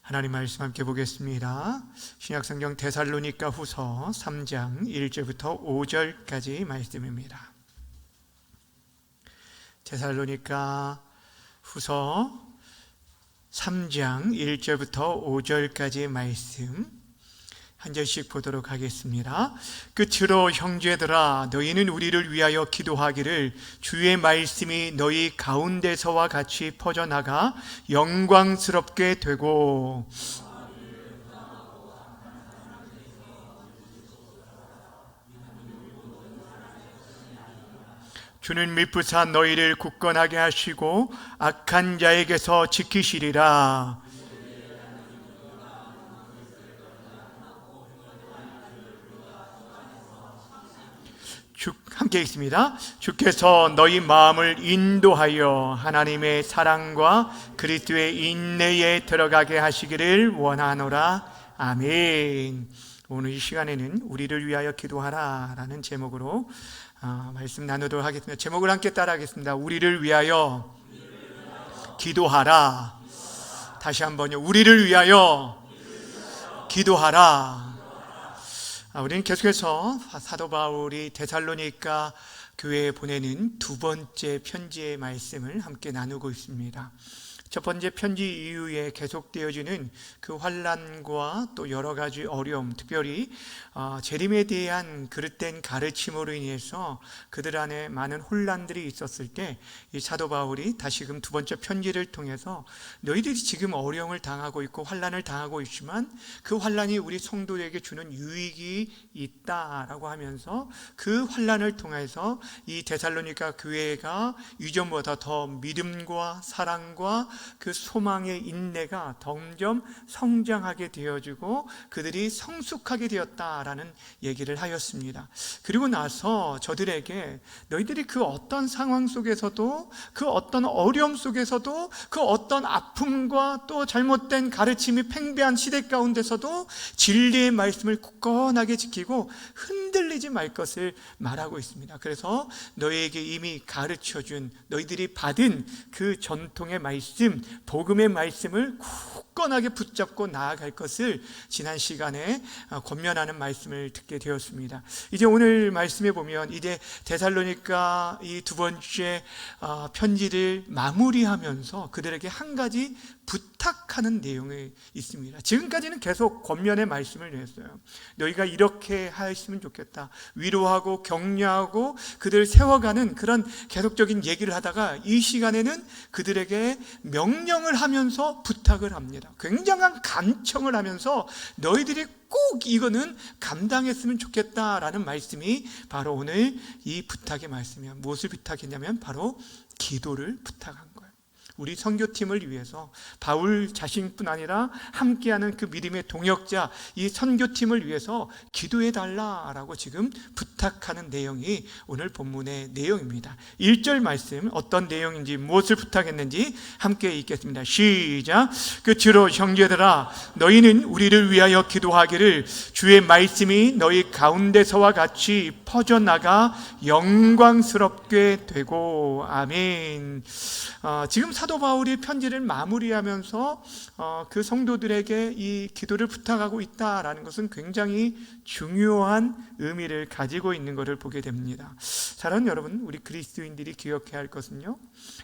하나님 말씀 함께 보겠습니다. 신약성경 데살로니가 후서 3장 1절부터 5절까지 말씀입니다. 데살로니가 후서 3장 1절부터 5절까지의 말씀 한 절씩 보도록 하겠습니다. 끝으로 형제들아, 너희는 우리를 위하여 기도하기를 주의 말씀이 너희 가운데서와 같이 퍼져나가 영광스럽게 되고 주는 미쁘사 너희를 굳건하게 하시고 악한 자에게서 지키시리라. 함께 읽습니다. 주께서 너희 마음을 인도하여 하나님의 사랑과 그리스도의 인내에 들어가게 하시기를 원하노라. 아멘. 오늘 이 시간에는 우리를 위하여 기도하라 라는 제목으로 말씀 나누도록 하겠습니다. 제목을 함께 따라하겠습니다. 우리를 위하여 기도하라. 다시 한번요. 우리를 위하여 기도하라. 우리는 계속해서 사도 바울이 데살로니가 교회에 보내는 두 번째 편지의 말씀을 함께 나누고 있습니다. 첫 번째 편지 이후에 계속되어지는 그 환난과 또 여러 가지 어려움, 특별히 재림에 대한 그릇된 가르침으로 인해서 그들 안에 많은 혼란들이 있었을 때 이 사도 바울이 다시금 두 번째 편지를 통해서 너희들이 지금 어려움을 당하고 있고 환난을 당하고 있지만 그 환난이 우리 성도에게 주는 유익이 있다라고 하면서 그 환난을 통해서 이 데살로니가 교회가 이전보다 더 믿음과 사랑과 그 소망의 인내가 점점 성장하게 되어지고 그들이 성숙하게 되었다라는 얘기를 하였습니다. 그리고 나서 저들에게 너희들이 그 어떤 상황 속에서도 그 어떤 어려움 속에서도 그 어떤 아픔과 또 잘못된 가르침이 팽배한 시대 가운데서도 진리의 말씀을 굳건하게 지키고 흔들리지 말 것을 말하고 있습니다. 그래서 너희에게 이미 가르쳐준 너희들이 받은 그 전통의 말씀, 복음의 말씀을 굳건하게 붙잡고 나아갈 것을 지난 시간에 권면하는 말씀을 듣게 되었습니다. 이제 오늘 말씀에 보면 이제 데살로니가 이 두 번째 편지를 마무리하면서 그들에게 한 가지 부탁하는 내용이 있습니다. 지금까지는 계속 권면의 말씀을 했어요. 너희가 이렇게 하였으면 좋겠다. 위로하고 격려하고 그들을 세워가는 그런 계속적인 얘기를 하다가 이 시간에는 그들에게 명령을 하면서 부탁을 합니다. 굉장한 간청을 하면서 너희들이 꼭 이거는 감당했으면 좋겠다라는 말씀이 바로 오늘 이 부탁의 말씀이에요. 무엇을 부탁했냐면 바로 기도를 부탁한 거예요. 우리 선교팀을 위해서 바울 자신뿐 아니라 함께하는 그 믿음의 동역자 이 선교팀을 위해서 기도해달라라고 지금 부탁하는 내용이 오늘 본문의 내용입니다. 1절 말씀 어떤 내용인지 무엇을 부탁했는지 함께 읽겠습니다. 시작. 끝으로 형제들아, 너희는 우리를 위하여 기도하기를 주의 말씀이 너희 가운데서와 같이 퍼져나가 영광스럽게 되고. 아멘. 지금 사도 바울이 편지를 마무리하면서 그 성도들에게 이 기도를 부탁하고 있다라는 것은 굉장히 중요한 의미를 가지고 있는 것을 보게 됩니다. 사랑하는 여러분, 우리 그리스도인들이 기억해야 할 것은요,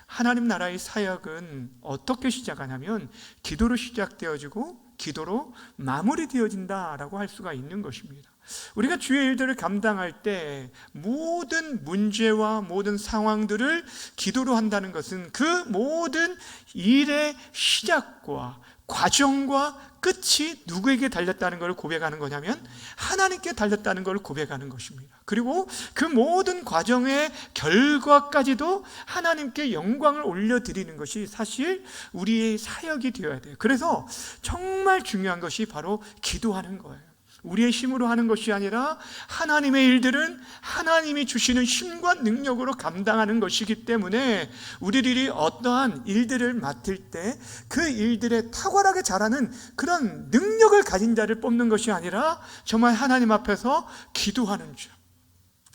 하나님 나라의 사역은 어떻게 시작하냐면 기도로 시작되어지고 기도로 마무리되어진다라고 할 수가 있는 것입니다. 우리가 주의 일들을 감당할 때 모든 문제와 모든 상황들을 기도로 한다는 것은 그 모든 일의 시작과 과정과 끝이 누구에게 달렸다는 것을 고백하는 거냐면 하나님께 달렸다는 것을 고백하는 것입니다. 그리고 그 모든 과정의 결과까지도 하나님께 영광을 올려드리는 것이 사실 우리의 사역이 되어야 돼요. 그래서 정말 중요한 것이 바로 기도하는 거예요. 우리의 힘으로 하는 것이 아니라 하나님의 일들은 하나님이 주시는 힘과 능력으로 감당하는 것이기 때문에 우리들이 어떠한 일들을 맡을 때 그 일들에 탁월하게 잘하는 그런 능력을 가진 자를 뽑는 것이 아니라 정말 하나님 앞에서 기도하는 자,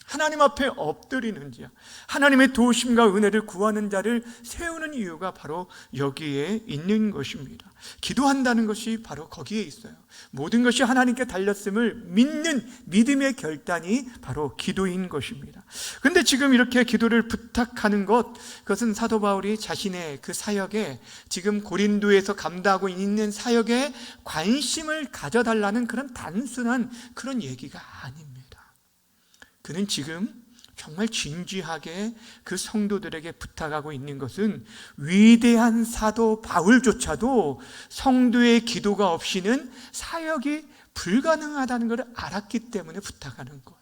하나님 앞에 엎드리는 자, 하나님의 도우심과 은혜를 구하는 자를 세우는 이유가 바로 여기에 있는 것입니다. 기도한다는 것이 바로 거기에 있어요. 모든 것이 하나님께 달렸음을 믿는 믿음의 결단이 바로 기도인 것입니다. 그런데 지금 이렇게 기도를 부탁하는 그것은 사도 바울이 자신의 그 사역에, 지금 고린도에서 감당하고 있는 사역에 관심을 가져달라는 그런 단순한 그런 얘기가 아닙니다. 그는 지금 정말 진지하게 그 성도들에게 부탁하고 있는 것은 위대한 사도 바울조차도 성도의 기도가 없이는 사역이 불가능하다는 것을 알았기 때문에 부탁하는 거예요.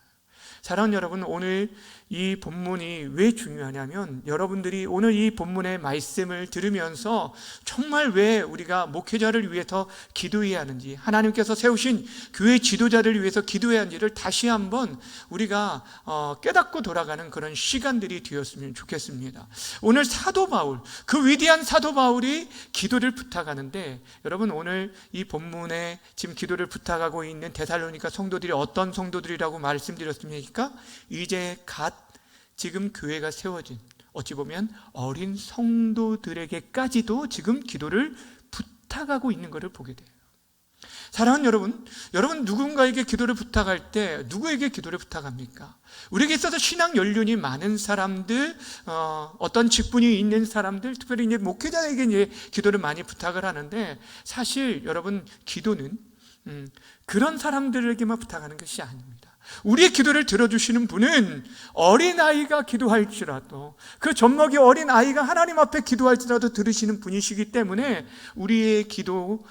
사랑하는 여러분, 오늘 이 본문이 왜 중요하냐면, 여러분들이 오늘 이 본문의 말씀을 들으면서 정말 왜 우리가 목회자를 위해서 기도해야 하는지, 하나님께서 세우신 교회 지도자를 위해서 기도해야 하는지를 다시 한번 우리가 깨닫고 돌아가는 그런 시간들이 되었으면 좋겠습니다. 오늘 사도 바울, 그 위대한 사도 바울이 기도를 부탁하는데, 여러분 오늘 이 본문에 지금 기도를 부탁하고 있는 데살로니가 성도들이 어떤 성도들이라고 말씀드렸습니까? 이제 지금 교회가 세워진, 어찌 보면 어린 성도들에게까지도 지금 기도를 부탁하고 있는 것을 보게 돼요. 사랑하는 여러분 누군가에게 기도를 부탁할 때 누구에게 기도를 부탁합니까? 우리에게 있어서 신앙 연륜이 많은 사람들, 어떤 직분이 있는 사람들, 특별히 이제 목회자에게 이제 기도를 많이 부탁을 하는데, 사실 여러분 기도는 그런 사람들에게만 부탁하는 것이 아닙니다. 우리의 기도를 들어주시는 분은 어린아이가 기도할지라도, 그 젖먹이 어린아이가 하나님 앞에 기도할지라도 들으시는 분이시기 때문에 우리의 기도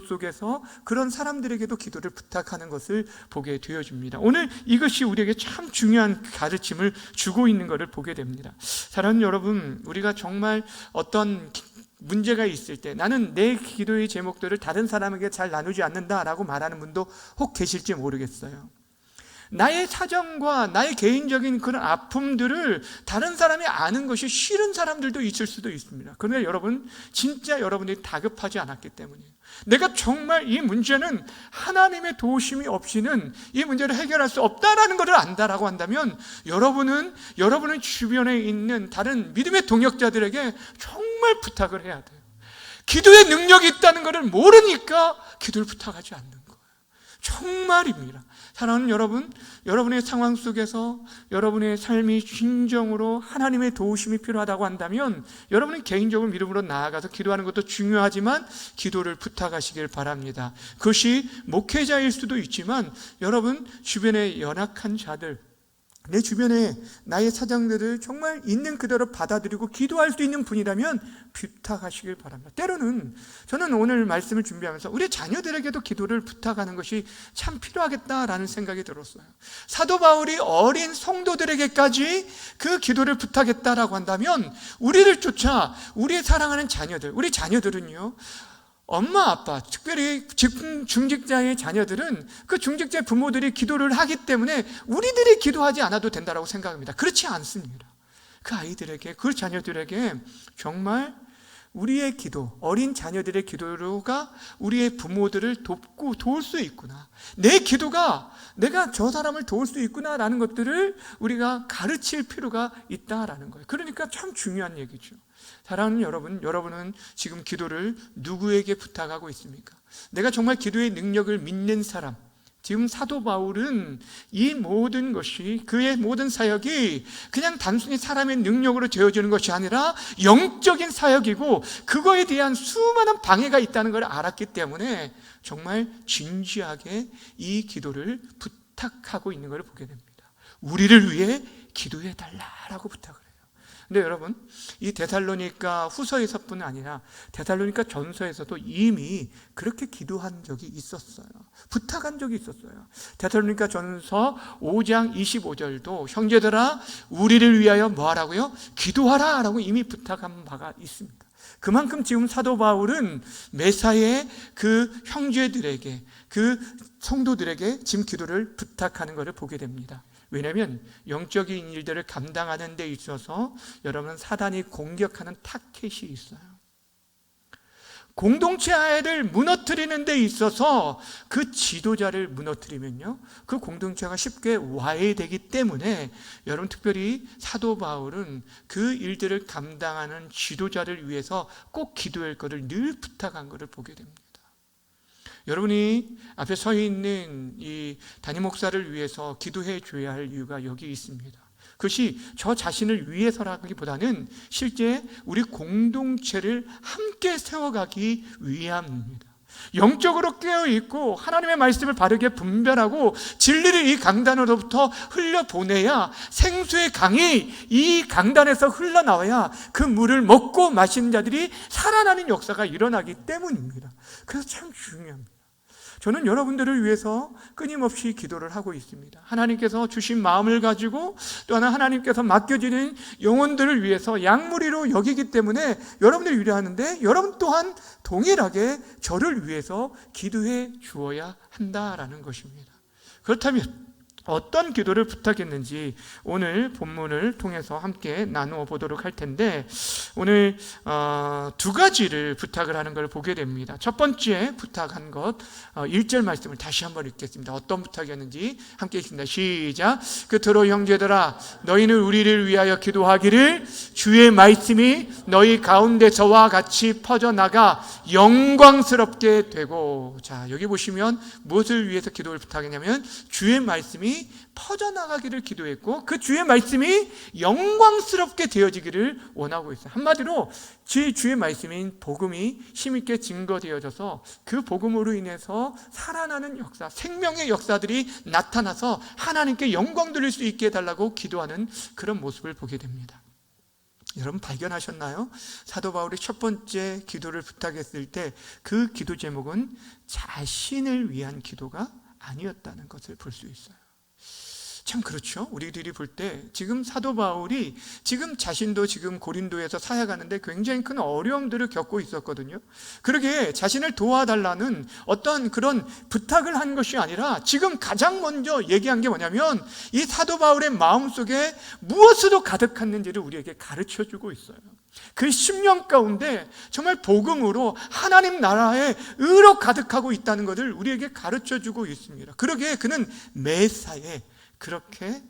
속에서 그런 사람들에게도 기도를 부탁하는 것을 보게 되어집니다. 오늘 이것이 우리에게 참 중요한 가르침을 주고 있는 것을 보게 됩니다. 사랑하는 여러분, 우리가 정말 어떤 문제가 있을 때 나는 내 기도의 제목들을 다른 사람에게 잘 나누지 않는다라고 말하는 분도 혹 계실지 모르겠어요. 나의 사정과 나의 개인적인 그런 아픔들을 다른 사람이 아는 것이 싫은 사람들도 있을 수도 있습니다. 그런데 여러분, 진짜 여러분들이 다급하지 않았기 때문이에요. 내가 정말 이 문제는 하나님의 도우심이 없이는 이 문제를 해결할 수 없다라는 것을 안다라고 한다면, 여러분은 주변에 있는 다른 믿음의 동역자들에게 정말 부탁을 해야 돼요. 기도의 능력이 있다는 것을 모르니까 기도를 부탁하지 않는 거예요. 정말입니다. 사랑하는 여러분, 여러분의 상황 속에서 여러분의 삶이 진정으로 하나님의 도우심이 필요하다고 한다면, 여러분은 개인적으로 믿음으로 나아가서 기도하는 것도 중요하지만 기도를 부탁하시길 바랍니다. 그것이 목회자일 수도 있지만, 여러분 주변의 연약한 자들, 내 주변에 나의 사정들을 정말 있는 그대로 받아들이고 기도할 수 있는 분이라면 부탁하시길 바랍니다. 때로는 저는 오늘 말씀을 준비하면서 우리 자녀들에게도 기도를 부탁하는 것이 참 필요하겠다라는 생각이 들었어요. 사도 바울이 어린 성도들에게까지 그 기도를 부탁했다라고 한다면, 우리를 쫓아 우리의 사랑하는 자녀들, 우리 자녀들은요, 엄마 아빠, 특별히 중직자의 자녀들은 그 중직자의 부모들이 기도를 하기 때문에 우리들이 기도하지 않아도 된다고 생각합니다. 그렇지 않습니다. 그 아이들에게, 그 자녀들에게 정말 우리의 기도, 어린 자녀들의 기도가 우리의 부모들을 돕고 도울 수 있구나, 내 기도가 내가 저 사람을 도울 수 있구나라는 것들을 우리가 가르칠 필요가 있다라는 거예요. 그러니까 참 중요한 얘기죠. 사랑하는 여러분은 지금 기도를 누구에게 부탁하고 있습니까? 내가 정말 기도의 능력을 믿는 사람, 지금 사도 바울은 이 모든 것이, 그의 모든 사역이 그냥 단순히 사람의 능력으로 되어지는 것이 아니라 영적인 사역이고, 그거에 대한 수많은 방해가 있다는 걸 알았기 때문에 정말 진지하게 이 기도를 부탁하고 있는 걸 보게 됩니다. 우리를 위해 기도해 달라라고 부탁을 해요. 근데 여러분, 이 데살로니가 후서에서뿐 아니라 데살로니가 전서에서도 이미 그렇게 기도한 적이 있었어요. 부탁한 적이 있었어요. 데살로니가 전서 5장 25절도 형제들아 우리를 위하여 뭐 하라고요? 기도하라 라고 이미 부탁한 바가 있습니다. 그만큼 지금 사도 바울은 매사에 그 형제들에게, 그 성도들에게 지금 기도를 부탁하는 것을 보게 됩니다. 왜냐하면 영적인 일들을 감당하는 데 있어서 여러분, 사단이 공격하는 타켓이 있어요. 공동체를 무너뜨리는 데 있어서 그 지도자를 무너뜨리면요, 그 공동체가 쉽게 와해되기 때문에 여러분, 특별히 사도 바울은 그 일들을 감당하는 지도자를 위해서 꼭 기도할 것을 늘 부탁한 것을 보게 됩니다. 여러분이 앞에 서 있는 이 담임 목사를 위해서 기도해 줘야 할 이유가 여기 있습니다. 그것이 저 자신을 위해서라기보다는 실제 우리 공동체를 함께 세워가기 위함입니다. 영적으로 깨어있고 하나님의 말씀을 바르게 분별하고 진리를 이 강단으로부터 흘려보내야 생수의 강이 이 강단에서 흘러나와야 그 물을 먹고 마시는 자들이 살아나는 역사가 일어나기 때문입니다. 그래서 참 중요합니다. 저는 여러분들을 위해서 끊임없이 기도를 하고 있습니다. 하나님께서 주신 마음을 가지고 또 하나님께서 맡겨지는 영혼들을 위해서 양무리로 여기기 때문에 여러분들을 위로하는데, 여러분 또한 동일하게 저를 위해서 기도해 주어야 한다라는 것입니다. 그렇다면 어떤 기도를 부탁했는지 오늘 본문을 통해서 함께 나누어 보도록 할 텐데, 오늘 두 가지를 부탁을 하는 걸 보게 됩니다. 첫 번째 부탁한 것 1절 말씀을 다시 한번 읽겠습니다. 어떤 부탁이었는지 함께 읽습니다. 시작. 그토록 형제들아, 너희는 우리를 위하여 기도하기를, 주의 말씀이 너희 가운데서와 같이 퍼져나가 영광스럽게 되고. 자, 여기 보시면 무엇을 위해서 기도를 부탁했냐면 주의 말씀이 퍼져나가기를 기도했고, 그 주의 말씀이 영광스럽게 되어지기를 원하고 있어요. 한마디로 주의 말씀인 복음이 힘있게 증거되어져서 그 복음으로 인해서 살아나는 역사, 생명의 역사들이 나타나서 하나님께 영광 돌릴 수 있게 해달라고 기도하는 그런 모습을 보게 됩니다. 여러분 발견하셨나요? 사도 바울이 첫 번째 기도를 부탁했을 때 그 기도 제목은 자신을 위한 기도가 아니었다는 것을 볼 수 있어요. 참 그렇죠. 우리들이 볼 때 지금 사도 바울이 지금 자신도 지금 고린도에서 사역하는데 굉장히 큰 어려움들을 겪고 있었거든요. 그러게 자신을 도와달라는 어떤 그런 부탁을 한 것이 아니라 지금 가장 먼저 얘기한 게 뭐냐면 이 사도 바울의 마음속에 무엇으로 가득했는지를 우리에게 가르쳐주고 있어요. 그 10년 가운데 정말 복음으로 하나님 나라의 의로 가득하고 있다는 것을 우리에게 가르쳐주고 있습니다. 그러기에 그는 매사에 그렇게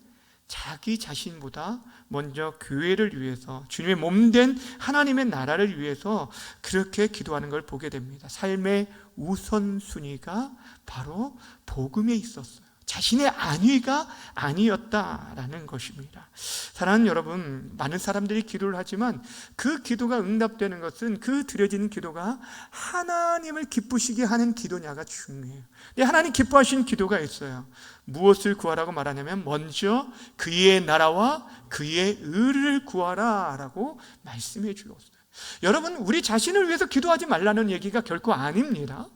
자기 자신보다 먼저 교회를 위해서, 주님의 몸된 하나님의 나라를 위해서 그렇게 기도하는 걸 보게 됩니다. 삶의 우선순위가 바로 복음에 있었어요. 자신의 안위가 아니었다라는 것입니다. 사랑하는 여러분, 많은 사람들이 기도를 하지만 그 기도가 응답되는 것은 그 드려지는 기도가 하나님을 기쁘시게 하는 기도냐가 중요해요. 근데 하나님 기뻐하시는 기도가 있어요. 무엇을 구하라고 말하냐면 먼저 그의 나라와 그의 의를 구하라 라고 말씀해 주었어요. 여러분, 우리 자신을 위해서 기도하지 말라는 얘기가 결코 아닙니다.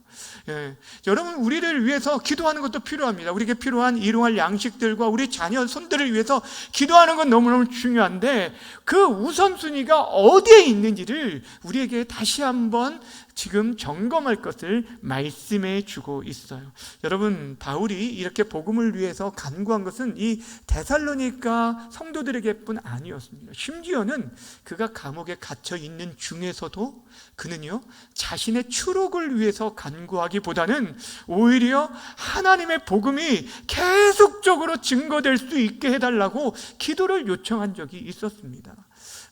여러분, 우리를 위해서 기도하는 것도 필요합니다. 우리에게 필요한 일용할 양식들과 우리 자녀 손들을 위해서 기도하는 건 너무너무 중요한데 그 우선순위가 어디에 있는지를 우리에게 다시 한번 지금 점검할 것을 말씀해 주고 있어요. 여러분, 바울이 이렇게 복음을 위해서 간구한 것은 이 데살로니가 성도들에게뿐 아니었습니다. 심지어는 그가 감옥에 갇혀 있는 중에서도 그는요, 자신의 추록을 위해서 간구하기보다는 오히려 하나님의 복음이 계속적으로 증거될 수 있게 해달라고 기도를 요청한 적이 있었습니다.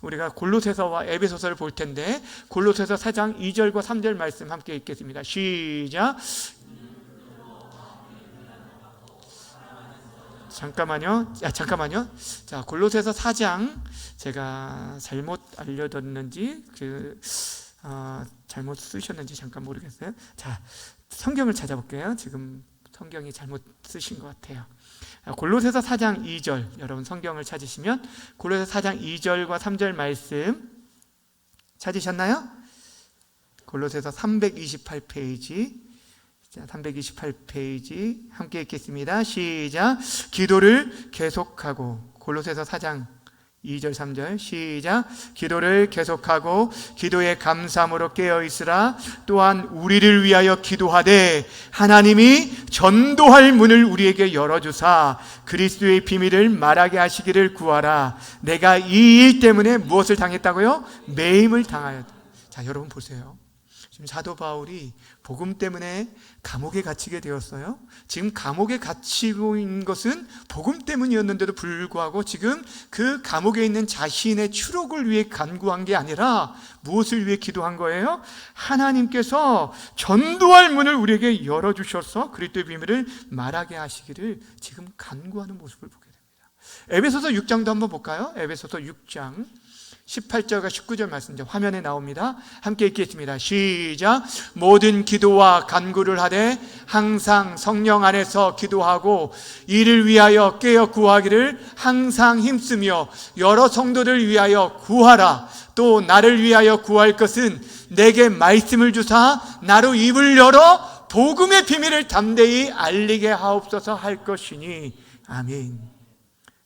우리가 골로새서와 에베소서를 볼 텐데 골로새서 4장 2절과 3절 말씀 함께 읽겠습니다. 시작. 잠깐만요. 자, 골로새서 4장 제가 잘못 알려뒀는지 잘못 쓰셨는지 잠깐 모르겠어요. 자, 성경을 찾아볼게요. 지금 성경이 잘못 쓰신 것 같아요. 골로새서 4장 2절, 여러분 성경을 찾으시면 골로새서 4장 2절과 3절 말씀 찾으셨나요? 골로새서 328페이지, 자, 328페이지 함께 읽겠습니다. 시작. 기도를 계속하고, 골로새서 4장 2절 3절 시작. 기도를 계속하고 기도에 감사함으로 깨어있으라. 또한 우리를 위하여 기도하되 하나님이 전도할 문을 우리에게 열어주사 그리스도의 비밀을 말하게 하시기를 구하라. 내가 이 일 때문에 무엇을 당했다고요? 매임을 당하였다. 자, 여러분 보세요. 지금 사도 바울이 복음 때문에 감옥에 갇히게 되었어요. 지금 감옥에 갇히고 있는 것은 복음 때문이었는데도 불구하고 지금 그 감옥에 있는 자신의 추록을 위해 간구한 게 아니라 무엇을 위해 기도한 거예요? 하나님께서 전도할 문을 우리에게 열어주셔서 그리스도의 비밀을 말하게 하시기를 지금 간구하는 모습을 보게 됩니다. 에베소서 6장도 한번 볼까요? 에베소서 6장 18절과 19절 말씀 화면에 나옵니다. 함께 읽겠습니다. 시작. 모든 기도와 간구를 하되 항상 성령 안에서 기도하고 이를 위하여 깨어 구하기를 항상 힘쓰며 여러 성도를 위하여 구하라. 또 나를 위하여 구할 것은 내게 말씀을 주사 나로 입을 열어 복음의 비밀을 담대히 알리게 하옵소서 할 것이니 아멘.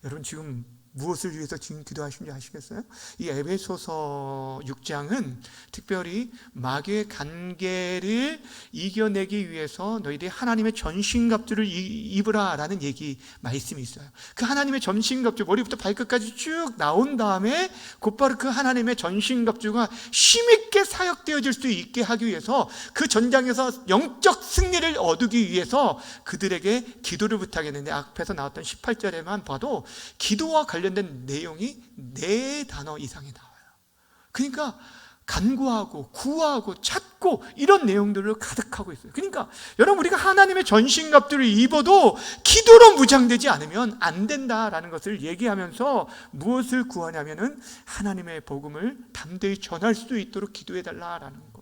여러분 지금 무엇을 위해서 지금 기도하신지 아시겠어요? 이 에베소서 6장은 특별히 마귀의 관계를 이겨내기 위해서 너희들이 하나님의 전신갑주를 입으라 라는 얘기 말씀이 있어요. 그 하나님의 전신갑주 머리부터 발끝까지 쭉 나온 다음에 곧바로 그 하나님의 전신갑주가 힘있게 사역되어질 수 있게 하기 위해서 그 전장에서 영적 승리를 얻기 위해서 그들에게 기도를 부탁했는데 앞에서 나왔던 18절에만 봐도 기도와 관련된 내용이 4단어 이상이 나와요. 그러니까 간구하고 구하고 찾고 이런 내용들로 가득하고 있어요. 그러니까 여러분 우리가 하나님의 전신갑주를 입어도 기도로 무장되지 않으면 안 된다라는 것을 얘기하면서 무엇을 구하냐면은 하나님의 복음을 담대히 전할 수 있도록 기도해달라라는 거예요.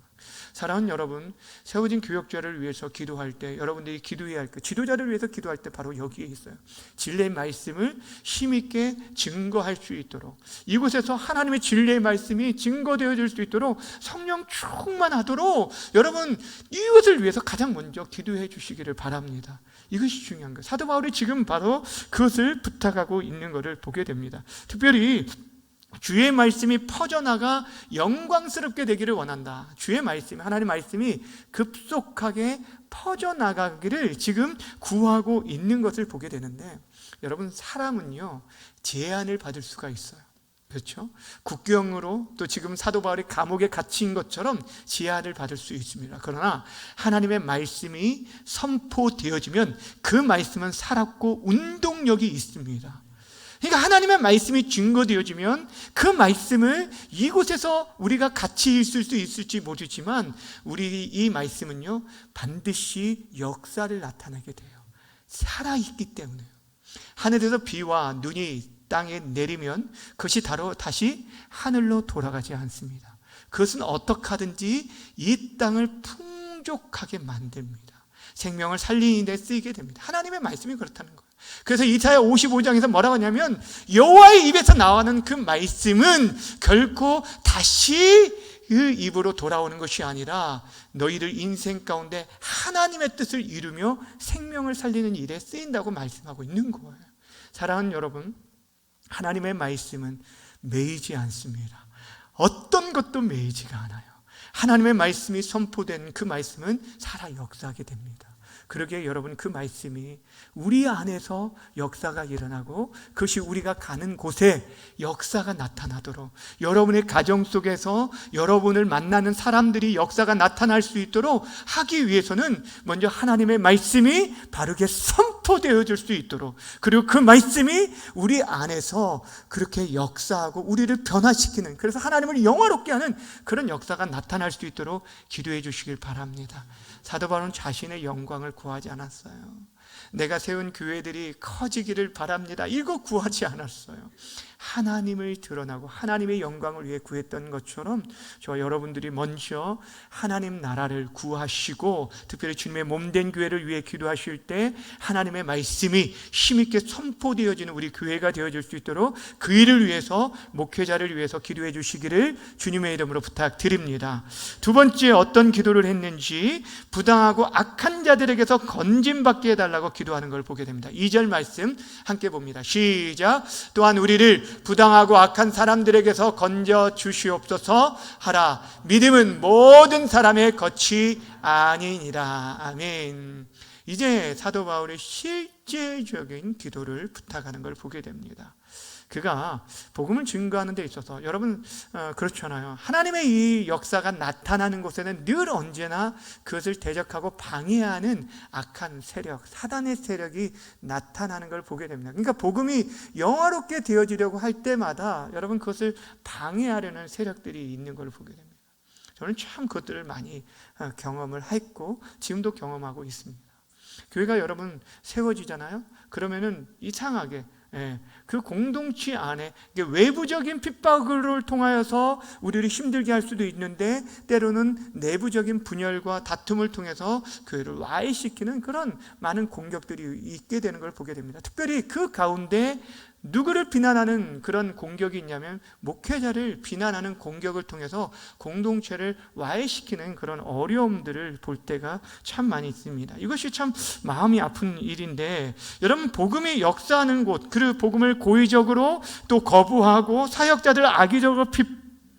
사랑하는 여러분, 세워진 교역자를 위해서 기도할 때 여러분들이 기도해야 할 것, 지도자를 위해서 기도할 때 바로 여기에 있어요. 진리의 말씀을 힘있게 증거할 수 있도록, 이곳에서 하나님의 진리의 말씀이 증거되어질 수 있도록 성령 충만하도록 여러분 이것을 위해서 가장 먼저 기도해 주시기를 바랍니다. 이것이 중요한 거예요. 사도 바울이 지금 바로 그것을 부탁하고 있는 것을 보게 됩니다. 특별히 주의 말씀이 퍼져나가 영광스럽게 되기를 원한다. 주의 말씀, 하나님의 말씀이 급속하게 퍼져나가기를 지금 구하고 있는 것을 보게 되는데, 여러분 사람은요 제한을 받을 수가 있어요. 그렇죠? 국경으로 또 지금 사도 바울이 감옥에 갇힌 것처럼 제한을 받을 수 있습니다. 그러나 하나님의 말씀이 선포되어지면 그 말씀은 살았고 운동력이 있습니다. 그러니까 하나님의 말씀이 증거되어지면 그 말씀을 이곳에서 우리가 같이 있을 수 있을지 모르지만 우리 이 말씀은요 반드시 역사를 나타내게 돼요. 살아있기 때문에요. 하늘에서 비와 눈이 땅에 내리면 그것이 다시 하늘로 돌아가지 않습니다. 그것은 어떻게 하든지 이 땅을 풍족하게 만듭니다. 생명을 살리는 데 쓰이게 됩니다. 하나님의 말씀이 그렇다는 거예요. 그래서 이사야 55장에서 뭐라고 하냐면 여호와의 입에서 나오는 그 말씀은 결코 다시 그 입으로 돌아오는 것이 아니라 너희들 인생 가운데 하나님의 뜻을 이루며 생명을 살리는 일에 쓰인다고 말씀하고 있는 거예요. 사랑하는 여러분, 하나님의 말씀은 매이지 않습니다. 어떤 것도 매이지가 않아요. 하나님의 말씀이 선포된 그 말씀은 살아 역사하게 됩니다. 그러기에 여러분 그 말씀이 우리 안에서 역사가 일어나고 그것이 우리가 가는 곳에 역사가 나타나도록, 여러분의 가정 속에서 여러분을 만나는 사람들이 역사가 나타날 수 있도록 하기 위해서는 먼저 하나님의 말씀이 바르게 선포되어질 수 있도록, 그리고 그 말씀이 우리 안에서 그렇게 역사하고 우리를 변화시키는, 그래서 하나님을 영화롭게 하는 그런 역사가 나타날 수 있도록 기도해 주시길 바랍니다. 사도 바울은 자신의 영광을 구하지 않았어요. 내가 세운 교회들이 커지기를 바랍니다, 이거 구하지 않았어요. 하나님을 드러나고 하나님의 영광을 위해 구했던 것처럼 저와 여러분들이 먼저 하나님 나라를 구하시고, 특별히 주님의 몸된 교회를 위해 기도하실 때 하나님의 말씀이 힘있게 선포되어지는 우리 교회가 되어질 수 있도록 그 일을 위해서, 목회자를 위해서 기도해 주시기를 주님의 이름으로 부탁드립니다. 두 번째 어떤 기도를 했는지, 부당하고 악한 자들에게서 건짐받게 해달라고 기도하는 걸 보게 됩니다. 2절 말씀 함께 봅니다. 시작. 또한 우리를 부당하고 악한 사람들에게서 건져 주시옵소서 하라. 믿음은 모든 사람의 것이 아니니라. 아멘. 이제 사도 바울의 실제적인 기도를 부탁하는 걸 보게 됩니다. 그가 복음을 증거하는 데 있어서 여러분 그렇잖아요. 하나님의 이 역사가 나타나는 곳에는 늘 언제나 그것을 대적하고 방해하는 악한 세력, 사단의 세력이 나타나는 걸 보게 됩니다. 그러니까 복음이 영화롭게 되어지려고 할 때마다 여러분 그것을 방해하려는 세력들이 있는 걸 보게 됩니다. 저는 참 그것들을 많이 경험을 했고 지금도 경험하고 있습니다. 교회가 여러분 세워지잖아요. 그러면은 이상하게 그 공동체 안에 외부적인 핍박을 통하여서 우리를 힘들게 할 수도 있는데 때로는 내부적인 분열과 다툼을 통해서 교회를 와해시키는 그런 많은 공격들이 있게 되는 걸 보게 됩니다. 특별히 그 가운데 누구를 비난하는 그런 공격이 있냐면 목회자를 비난하는 공격을 통해서 공동체를 와해시키는 그런 어려움들을 볼 때가 참 많이 있습니다. 이것이 참 마음이 아픈 일인데 여러분 복음이 역사하는 곳, 그 복음을 고의적으로 또 거부하고 사역자들을 악의적으로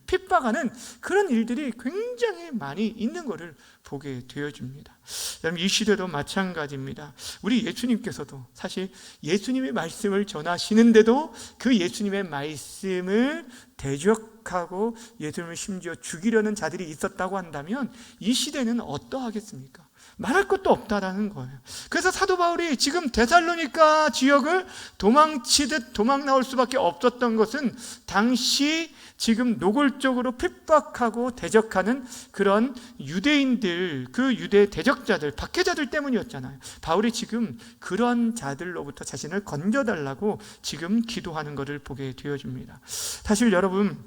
핍박하는 그런 일들이 굉장히 많이 있는 것을 보게 되어집니다. 여러분 이 시대도 마찬가지입니다. 우리 예수님께서도 사실 예수님의 말씀을 전하시는데도 그 예수님의 말씀을 대적하고 예수님을 심지어 죽이려는 자들이 있었다고 한다면 이 시대는 어떠하겠습니까? 말할 것도 없다라는 거예요. 그래서 사도 바울이 지금 데살로니가 지역을 도망치듯 도망 나올 수밖에 없었던 것은 당시 지금 노골적으로 핍박하고 대적하는 그런 유대인들, 그 유대 대적자들, 박해자들 때문이었잖아요. 바울이 지금 그런 자들로부터 자신을 건져달라고 지금 기도하는 것을 보게 되어집니다. 사실 여러분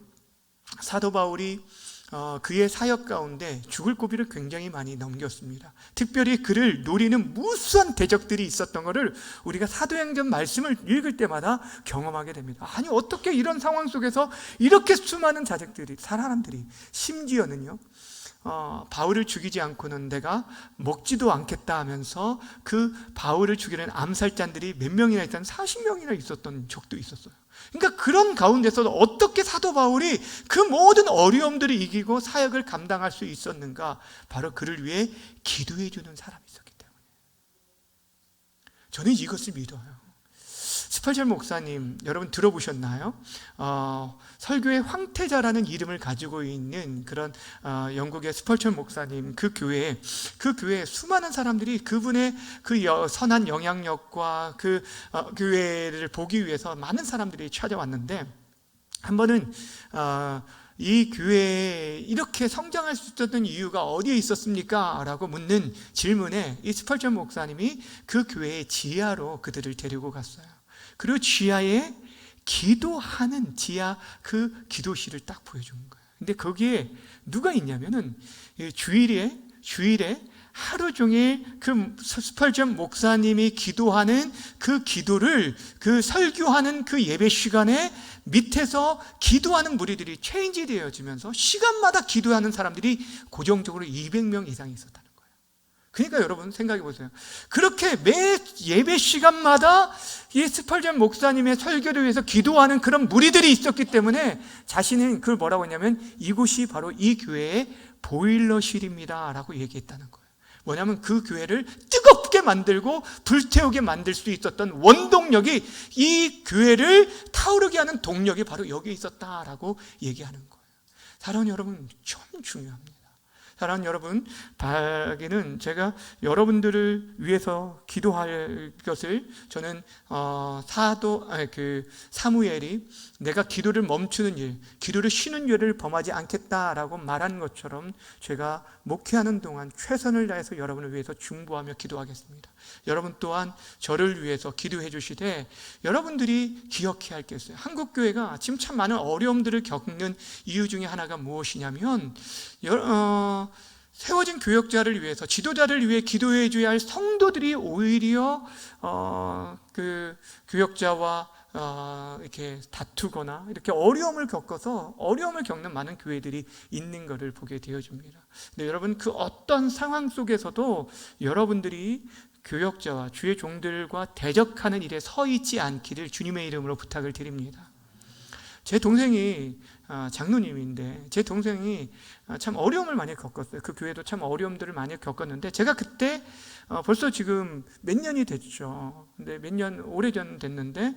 사도 바울이 그의 사역 가운데 죽을 고비를 굉장히 많이 넘겼습니다. 특별히 그를 노리는 무수한 대적들이 있었던 것을 우리가 사도행전 말씀을 읽을 때마다 경험하게 됩니다. 아니 어떻게 이런 상황 속에서 이렇게 수많은 자적들이 사람들이 심지어는요 바울을 죽이지 않고는 내가 먹지도 않겠다 하면서 그 바울을 죽이는 암살자들이 몇 명이나 있던 40명이나 있었던 적도 있었어요. 그러니까 그런 가운데서도 어떻게 사도 바울이 그 모든 어려움들을 이기고 사역을 감당할 수 있었는가? 바로 그를 위해 기도해 주는 사람이 있었기 때문에. 저는 이것을 믿어요. 스펄전 목사님 여러분 들어보셨나요? 설교의 황태자라는 이름을 가지고 있는 그런 영국의 스펄전 목사님 그 교회에 수많은 사람들이 그분의 그 선한 영향력과 그 교회를 보기 위해서 많은 사람들이 찾아왔는데 한 번은 이 교회에 이렇게 성장할 수 있었던 이유가 어디에 있었습니까? 라고 묻는 질문에 이 스펄전 목사님이 그 교회의 지하로 그들을 데리고 갔어요. 그리고 지하에 기도하는 지하 그 기도실을 딱 보여준 거예요. 근데 거기에 누가 있냐면은 주일에 하루 종일 그 스펄전 목사님이 기도하는 그 기도를 그 설교하는 그 예배 시간에 밑에서 기도하는 무리들이 체인지 되어지면서 시간마다 기도하는 사람들이 고정적으로 200명 이상이 있었다는 거예요. 그러니까 여러분 생각해 보세요. 그렇게 매 예배 시간마다 이 스펄전 목사님의 설교를 위해서 기도하는 그런 무리들이 있었기 때문에 자신은 그걸 뭐라고 했냐면 이곳이 바로 이 교회의 보일러실입니다 라고 얘기했다는 거예요. 뭐냐면 그 교회를 뜨겁게 만들고 불태우게 만들 수 있었던 원동력이 이 교회를 타오르게 하는 동력이 바로 여기에 있었다라고 얘기하는 거예요. 사랑하는 여러분 참 중요합니다. 사랑하는 여러분, 바라기는 제가 여러분들을 위해서 기도할 것을 저는 사무엘이 내가 기도를 멈추는 일, 기도를 쉬는 일을 범하지 않겠다라고 말한 것처럼 제가 목회하는 동안 최선을 다해서 여러분을 위해서 중보하며 기도하겠습니다. 여러분 또한 저를 위해서 기도해 주시되 여러분들이 기억해야 할 게 있어요. 한국교회가 지금 참 많은 어려움들을 겪는 이유 중에 하나가 무엇이냐면 세워진 교역자를 위해서 지도자를 위해 기도해 줘야 할 성도들이 오히려 그 교역자와 이렇게 다투거나 이렇게 어려움을 겪는 많은 교회들이 있는 것을 보게 되어집니다. 근데 여러분 그 어떤 상황 속에서도 여러분들이 교역자와 주의 종들과 대적하는 일에 서 있지 않기를 주님의 이름으로 부탁을 드립니다. 제 동생이 장로님인데 제 동생이 참 어려움을 많이 겪었어요. 그 교회도 참 어려움들을 많이 겪었는데 제가 그때 벌써 지금 몇 년이 됐죠. 근데 몇 년 오래전 됐는데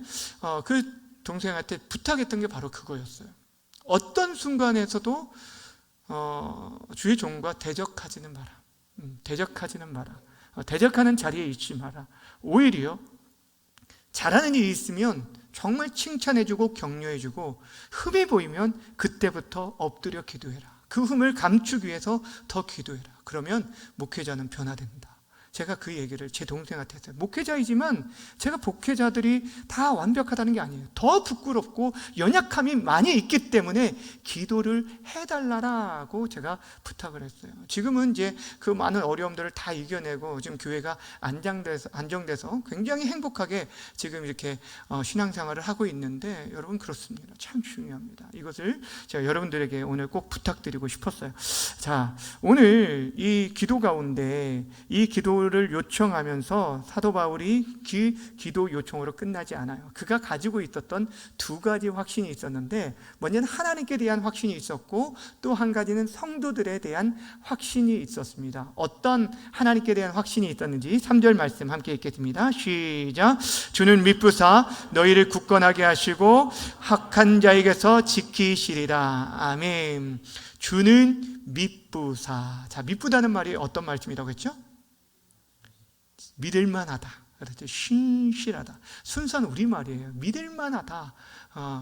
그 동생한테 부탁했던 게 바로 그거였어요. 어떤 순간에서도 주의 종과 대적하지는 마라. 대적하지는 마라. 대적하는 자리에 있지 마라. 오히려 잘하는 일이 있으면 정말 칭찬해주고 격려해주고, 흠이 보이면 그때부터 엎드려 기도해라. 그 흠을 감추기 위해서 더 기도해라. 그러면 목회자는 변화된다. 제가 그 얘기를 제 동생한테 했어요. 목회자이지만 제가 목회자들이 다 완벽하다는 게 아니에요. 더 부끄럽고 연약함이 많이 있기 때문에 기도를 해달라고 제가 부탁을 했어요. 지금은 이제 그 많은 어려움들을 다 이겨내고 지금 교회가 안정돼서 굉장히 행복하게 지금 이렇게 신앙생활을 하고 있는데, 여러분 그렇습니다. 참 중요합니다. 이것을 제가 여러분들에게 오늘 꼭 부탁드리고 싶었어요. 자, 오늘 이 기도 가운데 이 기도를 요청하면서 사도 바울이 기도 요청으로 끝나지 않아요. 그가 가지고 있었던 두 가지 확신이 있었는데, 먼저는 하나님께 대한 확신이 있었고, 또 한 가지는 성도들에 대한 확신이 있었습니다. 어떤 하나님께 대한 확신이 있었는지 3절 말씀 함께 읽겠습니다. 시작. 주는 미쁘사 너희를 굳건하게 하시고 악한 자에게서 지키시리라. 아멘. 주는 미쁘사. 자, 미쁘다는 말이 어떤 말씀이라고 했죠? 믿을만하다. 그렇죠. 신실하다. 순수한 우리말이에요. 믿을만하다.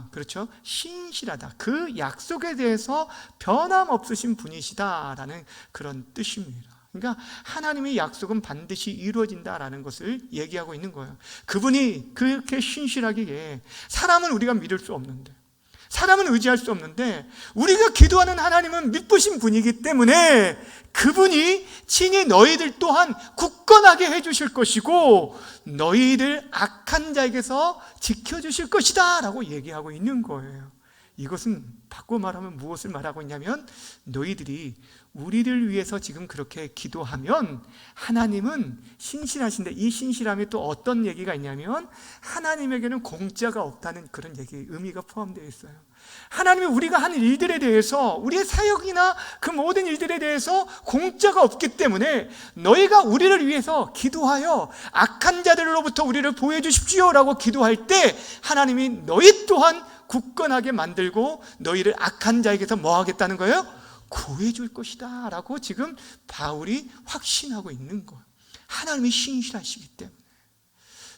그렇죠. 신실하다. 그 약속에 대해서 변함없으신 분이시다라는 그런 뜻입니다. 그러니까 하나님의 약속은 반드시 이루어진다라는 것을 얘기하고 있는 거예요. 그분이 그렇게 신실하기에 사람은 우리가 믿을 수 없는데, 사람은 의지할 수 없는데, 우리가 기도하는 하나님은 믿으신 분이기 때문에 그분이 친히 너희들 또한 굳건하게 해주실 것이고 너희들 악한 자에게서 지켜주실 것이다 라고 얘기하고 있는 거예요. 이것은 바꿔 말하면 무엇을 말하고 있냐면, 너희들이 우리를 위해서 지금 그렇게 기도하면 하나님은 신실하신데, 이 신실함이 또 어떤 얘기가 있냐면 하나님에게는 공짜가 없다는 그런 의미가 포함되어 있어요. 하나님이 우리가 하는 일들에 대해서, 우리의 사역이나 그 모든 일들에 대해서 공짜가 없기 때문에 너희가 우리를 위해서 기도하여 악한 자들로부터 우리를 보호해 주십시오 라고 기도할 때 하나님이 너희 또한 굳건하게 만들고 너희를 악한 자에게서 뭐 하겠다는 거예요? 구해줄 것이다 라고 지금 바울이 확신하고 있는 거예요. 하나님이 신실하시기 때문에.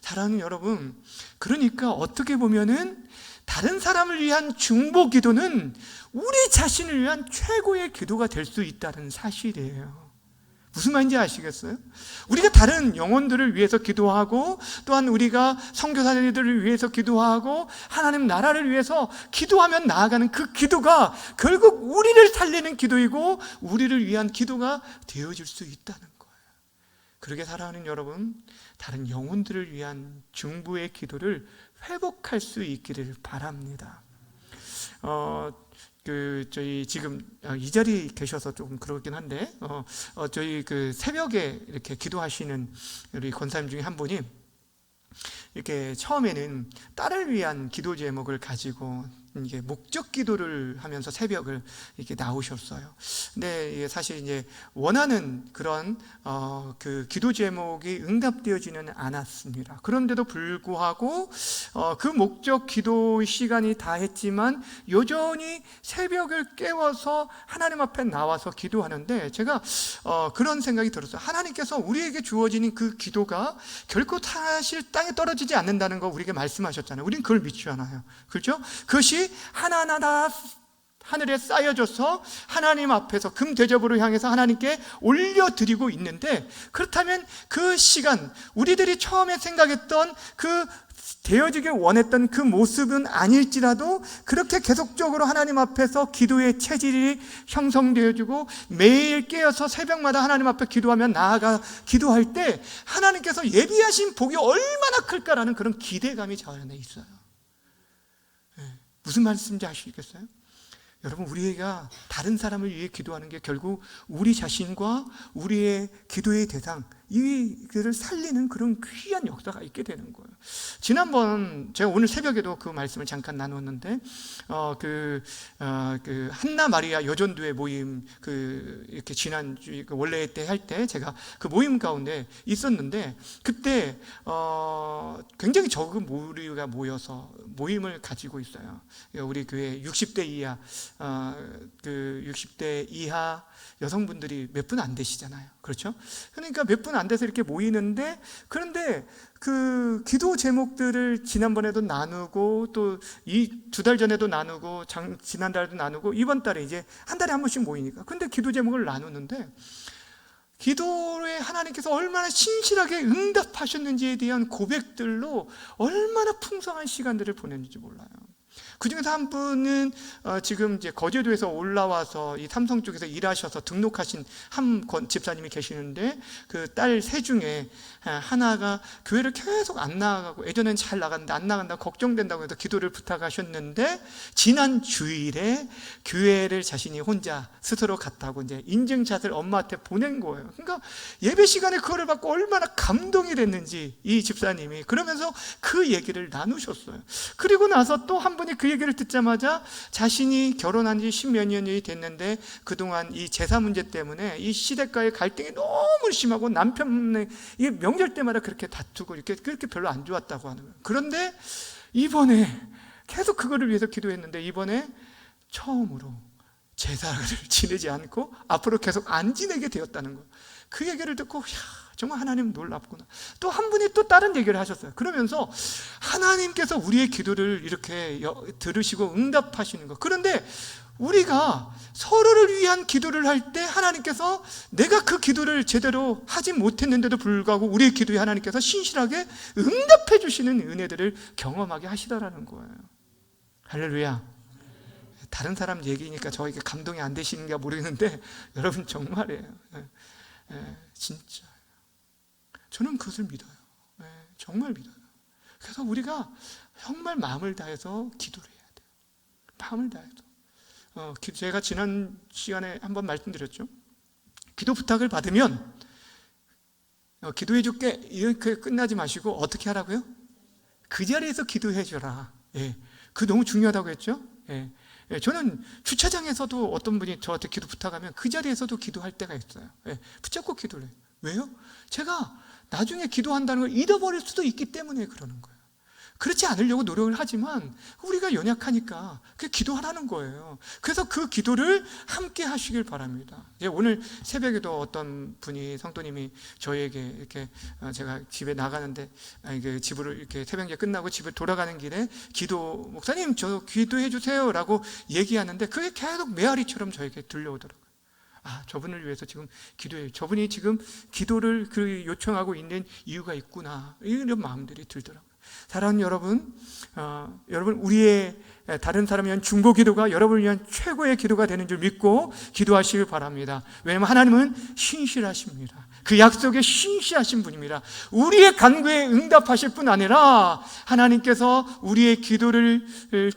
사랑하는 여러분, 그러니까 어떻게 보면은 다른 사람을 위한 중보 기도는 우리 자신을 위한 최고의 기도가 될 수 있다는 사실이에요. 무슨 말인지 아시겠어요? 우리가 다른 영혼들을 위해서 기도하고, 또한 우리가 선교사들을 위해서 기도하고 하나님 나라를 위해서 기도하면 나아가는 그 기도가 결국 우리를 살리는 기도이고 우리를 위한 기도가 되어질 수 있다는 거예요. 그러게 사랑하는 여러분, 다른 영혼들을 위한 중보의 기도를 회복할 수 있기를 바랍니다. 저희 지금 이 자리에 계셔서 조금 그렇긴 한데, 저희 그 새벽에 이렇게 기도하시는 우리 권사님 중에 한 분이 이렇게 처음에는 딸을 위한 기도 제목을 가지고 이게 목적 기도를 하면서 새벽을 이렇게 나오셨어요. 근데 사실 이제 원하는 그런 그 기도 제목이 응답되어지는 않았습니다. 그런데도 불구하고 그 목적 기도 시간이 다 했지만 여전히 새벽을 깨워서 하나님 앞에 나와서 기도하는데, 제가 그런 생각이 들었어요. 하나님께서 우리에게 주어지는 그 기도가 결코 사실 땅에 떨어지지 않는다는 거 우리에게 말씀하셨잖아요. 우린 그걸 믿지 않아요. 그렇죠? 그것이 하나하나 다 하늘에 쌓여져서 하나님 앞에서 금 대접으로 향해서 하나님께 올려드리고 있는데, 그렇다면 그 시간, 우리들이 처음에 생각했던 그 되어지길 원했던 그 모습은 아닐지라도 그렇게 계속적으로 하나님 앞에서 기도의 체질이 형성되어지고 매일 깨어서 새벽마다 하나님 앞에 기도하며 나아가 기도할 때 하나님께서 예비하신 복이 얼마나 클까라는 그런 기대감이 저 안에 있어요. 무슨 말씀인지 아시겠어요? 여러분, 우리가 다른 사람을 위해 기도하는 게 결국 우리 자신과 우리의 기도의 대상, 이들을 살리는 그런 귀한 역사가 있게 되는 거예요. 지난번 제가 오늘 새벽에도 그 말씀을 잠깐 나눴는데 한나 마리아 여전도회 모임 이렇게 지난주 원래 때 할 때 제가 그 모임 가운데 있었는데 그때 굉장히 적은 무리가 모여서 모임을 가지고 있어요. 우리 교회 60대 이하 60대 이하 여성분들이 몇 분 안 되시잖아요. 그렇죠? 그러니까 몇 분 안 돼서 이렇게 모이는데, 그런데 그 기도 제목들을 지난번에도 나누고 또 이 2달 전에도 나누고 지난달에도 나누고 이번 달에 이제 한 달에 한 번씩 모이니까, 근데 기도 제목을 나누는데 기도에 하나님께서 얼마나 신실하게 응답하셨는지에 대한 고백들로 얼마나 풍성한 시간들을 보냈는지 몰라요. 그 중에서 한 분은 지금 이제 거제도에서 올라와서 이 삼성 쪽에서 일하셔서 등록하신 한 집사님이 계시는데, 그 딸 세 중에 하나가 교회를 계속 안 나가고 예전엔 잘 나갔는데 안 나간다 걱정된다고 해서 기도를 부탁하셨는데, 지난 주일에 교회를 자신이 혼자 스스로 갔다고 이제 인증샷을 엄마한테 보낸 거예요. 그러니까 예배 시간에 그거를 받고 얼마나 감동이 됐는지 이 집사님이 그러면서 그 얘기를 나누셨어요. 그리고 나서 또 한 분이 그 얘기를 듣자마자 자신이 결혼한 지 10몇 년이 됐는데 그동안 이 제사 문제 때문에 이 시댁과의 갈등이 너무 심하고 남편이 명절 때마다 그렇게 다투고 그렇게 별로 안 좋았다고 하는 거예요. 그런데 이번에 계속 그거를 위해서 기도했는데 이번에 처음으로 제사를 지내지 않고 앞으로 계속 안 지내게 되었다는 거예요. 그 얘기를 듣고 정말 하나님 놀랍구나. 또 한 분이 또 다른 얘기를 하셨어요. 그러면서 하나님께서 우리의 기도를 이렇게 들으시고 응답하시는 것. 그런데 우리가 서로를 위한 기도를 할 때 하나님께서 내가 그 기도를 제대로 하지 못했는데도 불구하고 우리의 기도에 하나님께서 신실하게 응답해 주시는 은혜들을 경험하게 하시더라는 거예요. 할렐루야. 다른 사람 얘기니까 저에게 감동이 안 되시는가 모르겠는데 여러분 정말이에요. 진짜 저는 그것을 믿어요. 정말 믿어요. 그래서 우리가 정말 마음을 다해서 기도를 해야 돼요. 마음을 다해서. 제가 지난 시간에 한번 말씀드렸죠. 기도 부탁을 받으면 기도해 줄게 이렇게 끝나지 마시고 어떻게 하라고요? 그 자리에서 기도해 줘라. 그 너무 중요하다고 했죠. 저는 주차장에서도 어떤 분이 저한테 기도 부탁하면 그 자리에서도 기도할 때가 있어요. 붙잡고 기도를 해요. 왜요? 제가 나중에 기도한다는 걸 잃어버릴 수도 있기 때문에 그러는 거예요. 그렇지 않으려고 노력을 하지만 우리가 연약하니까 기도하라는 거예요. 그래서 그 기도를 함께 하시길 바랍니다. 오늘 새벽에도 어떤 분이 성도님이 저에게 이렇게 제가 집에 나가는데 집으로 이렇게 새벽에 끝나고 집에 돌아가는 길에 목사님 저 기도해 주세요라고 얘기하는데 그게 계속 메아리처럼 저에게 들려오더라고요. 저분을 위해서 지금 기도해요. 저분이 지금 기도를 요청하고 있는 이유가 있구나. 이런 마음들이 들더라고요. 사랑하는 여러분, 우리의 다른 사람을 위한 중보 기도가 여러분을 위한 최고의 기도가 되는 줄 믿고 기도하시길 바랍니다. 왜냐하면 하나님은 신실하십니다. 그 약속에 신실하신 분입니다. 우리의 간구에 응답하실 뿐 아니라 하나님께서 우리의 기도를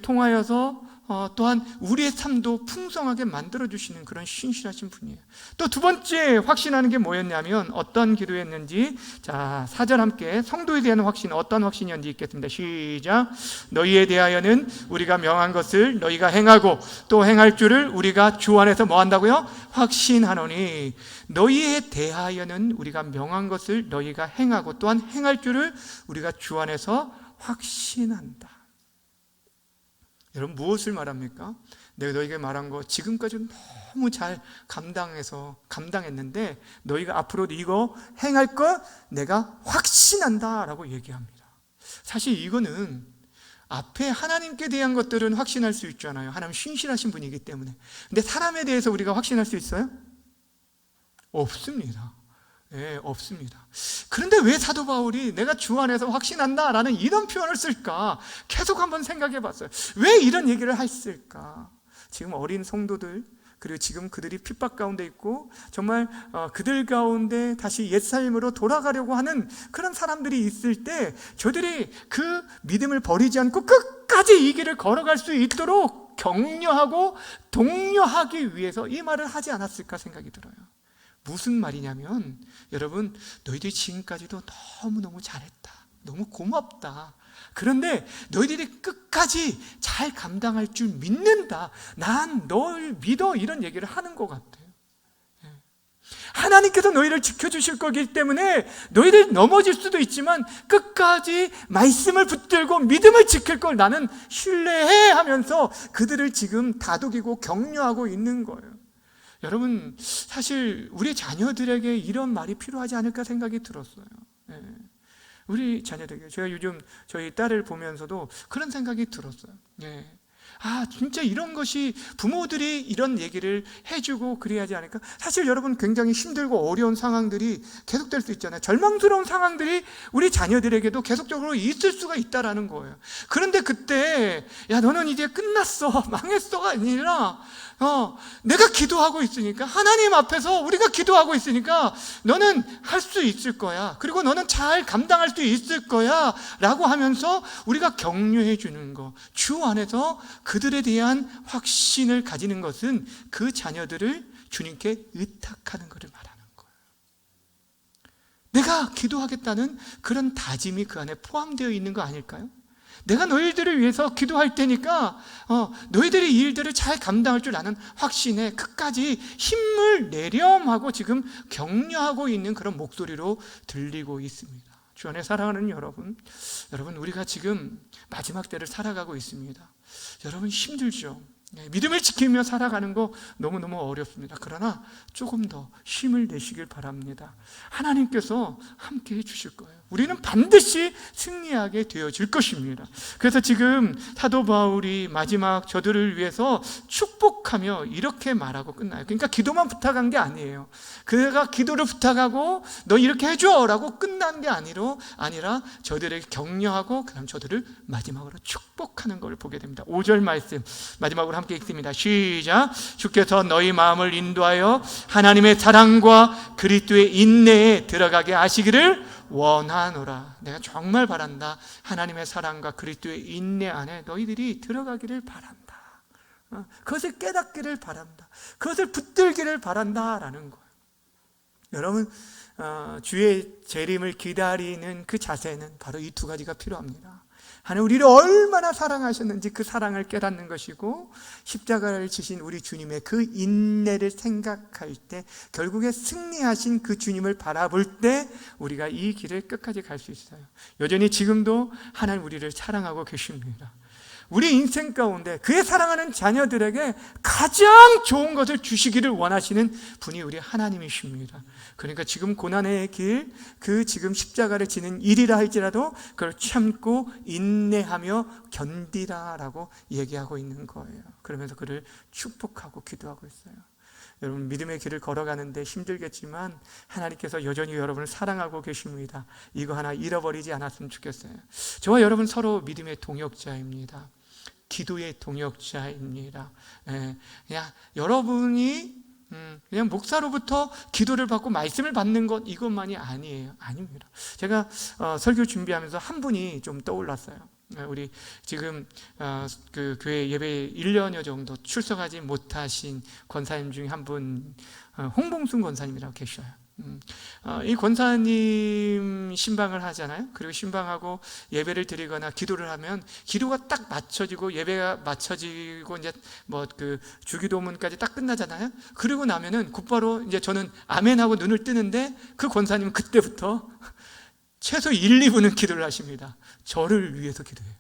통하여서 또한 우리의 삶도 풍성하게 만들어주시는 그런 신실하신 분이에요. 또 두 번째 확신하는 게 뭐였냐면 어떤 기도였는지, 자 4절 함께 성도에 대한 확신, 어떤 확신이었는지 읽겠습니다. 시작. 너희에 대하여는 우리가 명한 것을 너희가 행하고 또 행할 줄을 우리가 주 안에서 뭐 한다고요? 확신하노니. 너희에 대하여는 우리가 명한 것을 너희가 행하고 또한 행할 줄을 우리가 주 안에서 확신한다. 여러분 무엇을 말합니까? 내가 너희에게 말한 거 지금까지 너무 잘 감당했는데 너희가 앞으로 이거 행할 거 내가 확신한다 라고 얘기합니다. 사실 이거는 앞에 하나님께 대한 것들은 확신할 수 있잖아요. 하나님 신실하신 분이기 때문에. 근데 사람에 대해서 우리가 확신할 수 있어요? 없습니다. 없습니다. 그런데 왜 사도 바울이 내가 주 안에서 확신한다 라는 이런 표현을 쓸까? 계속 한번 생각해 봤어요. 왜 이런 얘기를 했을까? 지금 어린 성도들, 그리고 지금 그들이 핍박 가운데 있고 정말 그들 가운데 다시 옛삶으로 돌아가려고 하는 그런 사람들이 있을 때 저들이 그 믿음을 버리지 않고 끝까지 이 길을 걸어갈 수 있도록 격려하고 독려하기 위해서 이 말을 하지 않았을까 생각이 들어요. 무슨 말이냐면, 여러분, 너희들이 지금까지도 너무너무 잘했다, 너무 고맙다, 그런데 너희들이 끝까지 잘 감당할 줄 믿는다, 난 널 믿어, 이런 얘기를 하는 것 같아요. 하나님께서 너희를 지켜주실 거기 때문에 너희들이 넘어질 수도 있지만 끝까지 말씀을 붙들고 믿음을 지킬 걸 나는 신뢰해 하면서 그들을 지금 다독이고 격려하고 있는 거예요. 여러분, 사실 우리 자녀들에게 이런 말이 필요하지 않을까 생각이 들었어요. 우리 자녀들에게, 제가 요즘 저희 딸을 보면서도 그런 생각이 들었어요. 진짜 이런 것이, 부모들이 이런 얘기를 해주고 그래야 하지 않을까? 사실 여러분, 굉장히 힘들고 어려운 상황들이 계속될 수 있잖아요. 절망스러운 상황들이 우리 자녀들에게도 계속적으로 있을 수가 있다라는 거예요. 그런데 그때, 야, 너는 이제 끝났어, 망했어가 아니라, 내가 기도하고 있으니까, 하나님 앞에서 우리가 기도하고 있으니까 너는 할 수 있을 거야, 그리고 너는 잘 감당할 수 있을 거야 라고 하면서 우리가 격려해 주는 거, 주 안에서 그들에 대한 확신을 가지는 것은 그 자녀들을 주님께 의탁하는 것을 말하는 거예요. 내가 기도하겠다는 그런 다짐이 그 안에 포함되어 있는 거 아닐까요? 내가 너희들을 위해서 기도할 테니까 너희들이 이 일들을 잘 감당할 줄 아는 확신에 끝까지 힘을 내렴 하고 지금 격려하고 있는 그런 목소리로 들리고 있습니다. 주 안에 사랑하는 여러분, 우리가 지금 마지막 때를 살아가고 있습니다. 여러분, 힘들죠? 믿음을 지키며 살아가는 거 너무너무 어렵습니다. 그러나 조금 더 힘을 내시길 바랍니다. 하나님께서 함께 해주실 거예요. 우리는 반드시 승리하게 되어질 것입니다. 그래서 지금 사도 바울이 마지막 저들을 위해서 축복하며 이렇게 말하고 끝나요. 그러니까 기도만 부탁한 게 아니에요. 그가 기도를 부탁하고 너 이렇게 해줘 라고 끝난 게 아니라 저들에게 격려하고 그다음 저들을 마지막으로 축복하는 걸 보게 됩니다. 5절 말씀 마지막으로 함께 읽습니다. 시작. 주께서 너희 마음을 인도하여 하나님의 사랑과 그리스도의 인내에 들어가게 하시기를 원하노라. 내가 정말 바란다. 하나님의 사랑과 그리스도의 인내 안에 너희들이 들어가기를 바란다. 그것을 깨닫기를 바란다. 그것을 붙들기를 바란다라는 거예요. 여러분, 주의 재림을 기다리는 그 자세는 바로 이 두 가지가 필요합니다. 하나님 우리를 얼마나 사랑하셨는지 그 사랑을 깨닫는 것이고, 십자가를 지신 우리 주님의 그 인내를 생각할 때, 결국에 승리하신 그 주님을 바라볼 때 우리가 이 길을 끝까지 갈 수 있어요. 여전히 지금도 하나님 우리를 사랑하고 계십니다. 우리 인생 가운데 그의 사랑하는 자녀들에게 가장 좋은 것을 주시기를 원하시는 분이 우리 하나님이십니다. 그러니까 지금 고난의 길, 그 지금 십자가를 지는 일이라 할지라도 그걸 참고 인내하며 견디라라고 얘기하고 있는 거예요. 그러면서 그를 축복하고 기도하고 있어요. 여러분, 믿음의 길을 걸어가는데 힘들겠지만 하나님께서 여전히 여러분을 사랑하고 계십니다. 이거 하나 잃어버리지 않았으면 좋겠어요. 저와 여러분 서로 믿음의 동역자입니다. 기도의 동역자입니다. 그냥 여러분이 그냥 목사로부터 기도를 받고 말씀을 받는 것, 이것만이 아닙니다. 제가 설교 준비하면서 한 분이 좀 떠올랐어요. 우리 지금 그 교회 예배 1년여 정도 출석하지 못하신 권사님 중에 한 분, 홍봉순 권사님이라고 계셔요. 이 권사님 신방을 하잖아요. 그리고 신방하고 예배를 드리거나 기도를 하면 기도가 딱 맞춰지고 예배가 맞춰지고 이제 뭐 그 주기도문까지 딱 끝나잖아요. 그리고 나면은 곧바로 이제 저는 아멘하고 눈을 뜨는데 그 권사님은 그때부터 최소 1, 2분은 기도를 하십니다. 저를 위해서 기도해요.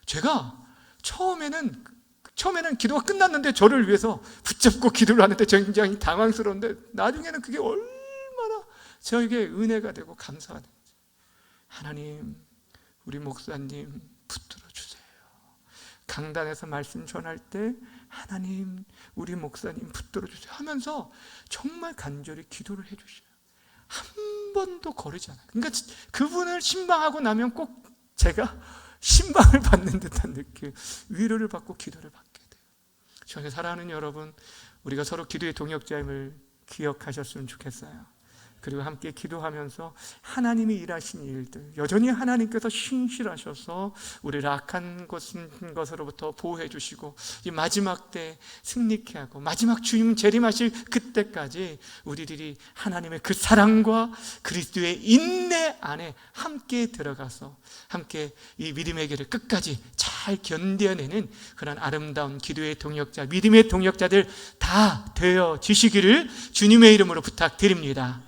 제가 처음에는 기도가 끝났는데 저를 위해서 붙잡고 기도를 하는데 굉장히 당황스러운데, 나중에는 그게 얼마나 저에게 은혜가 되고 감사가 되는지. 하나님, 우리 목사님 붙들어 주세요. 강단에서 말씀 전할 때 하나님, 우리 목사님 붙들어 주세요 하면서 정말 간절히 기도를 해주셔요. 한 번도 거르지 않아요. 그러니까 그분을 신방하고 나면 꼭 제가 신방을 받는 듯한 느낌, 위로를 받고 기도를 받게 돼요. 저는 사랑하는 여러분, 우리가 서로 기도의 동역자임을 기억하셨으면 좋겠어요. 그리고 함께 기도하면서 하나님이 일하신 일들, 여전히 하나님께서 신실하셔서 우리를 악한 것으로부터 보호해 주시고 이 마지막 때 승리케 하고 마지막 주님 재림하실 그때까지 우리들이 하나님의 그 사랑과 그리스도의 인내 안에 함께 들어가서 함께 이 믿음의 길을 끝까지 잘 견뎌내는 그런 아름다운 기도의 동역자, 믿음의 동역자들 다 되어지시기를 주님의 이름으로 부탁드립니다.